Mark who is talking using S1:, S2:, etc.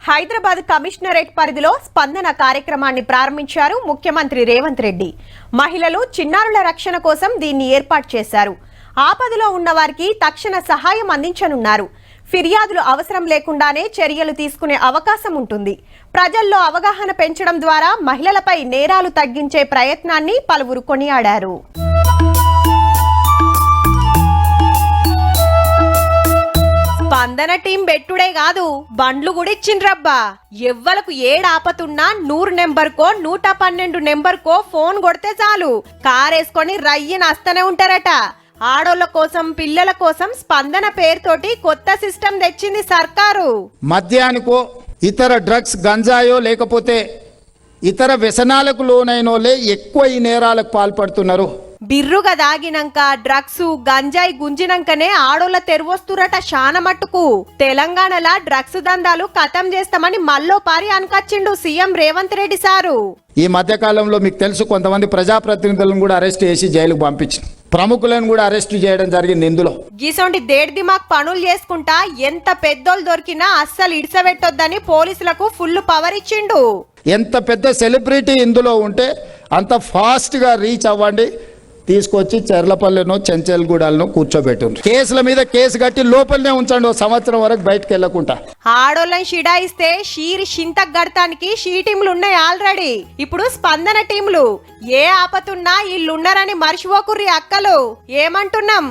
S1: Hyderabad commissionerate పరిధిలో స్పందన కార్యక్రమాన్ని ప్రారంభించారు ముఖ్యమంత్రి రేవంత్ రెడ్డి. మహిళలు, చిన్నారుల రక్షణ కోసం దీన్ని ఏర్పాటు చేశారు. ఆపదలో ఉన్న వారికి తక్షణ సహాయం అందించనున్నారు. ఫిర్యాదులు అవసరం లేకుండానే చర్యలు తీసుకునే అవకాశం ఉంటుంది. ప్రజల్లో అవగాహన పెంచడం ద్వారా మహిళలపై నేరాలు తగ్గించే ప్రయత్నాన్ని పలువురు కొనియాడారు. స్పందన టీం బెట్టుడే కాదు, బండ్లు కూడా ఇచ్చిండ్రబ్బా. ఎవ్వలకు ఏడాపతున్నా 100 నెంబర్కో 112 నెంబర్కో ఫోన్ కొడితే చాలు, కారేసుకొని రయ్యన వస్తూనే ఉంటారట. ఆడోళ్ల కోసం, పిల్లల కోసం స్పందన పేరుతోటి కొత్త సిస్టమ్ తెచ్చింది సర్కారు.
S2: మద్యానికో ఇతర డ్రగ్స్, గంజాయో లేకపోతే ఇతర వ్యసనాలకు లోనైనోలే ఎక్కువ ఈ నేరాలకు పాల్పడుతున్నారు.
S1: బిర్రుగా దాగినాక డ్రగ్స్, గంజాయి గుంజినాకనే ఆడోళ్ళ తెరువొస్తురట. శాన మట్టుకు తెలంగాణలో డ్రగ్స్ దందాలు ఖతం చేస్తామని మల్లో పారి అనకచ్చిండు సీఎం రేవంత్ రెడ్డి సారు.
S2: ఈ మధ్య కాలంలో మీకు తెలుసు, కొంతమంది ప్రజాప్రతినిధులను కూడా అరెస్ట్ చేసి జైలుకు పంపించిన, ప్రముఖులను కూడా అరెస్ట్ చేయడం జరిగింది. ఇందులో
S1: గీసోంటి దేడ్ దిమాగ్ పనులు చేసుకుంటా ఎంత పెద్దోళ్ళు దొరికినా అస్సలు ఇడిసబెట్టొద్దని పోలీసులకు ఫుల్ పవర్ ఇచ్చిండు.
S2: ఎంత పెద్ద సెలబ్రిటీ ఇందులో ఉంటే అంత ఫాస్ట్గా రీచ్ అవ్వండి, తీసుకొచ్చి చెర్లపల్లెనో చెంచల్గూడలను కూర్చోబెట్టిండ్రు. కేసుల మీద కేసు కట్టి లోపలనే ఉంచండి, 1 సంవత్సరం వరకు బయటకు వెళ్లకుండా.
S1: ఆడోళ్ళని షిడాయిస్తే షీరి షింతక్ గడతానికి షీ టీంలు ఉన్నాయి ఆల్రెడీ. ఇప్పుడు స్పందన టీంలు. ఏ ఆపతున్నా వీళ్ళున్నారని మర్చిపోకుర్రి అక్కలు. ఏమంటున్నాం?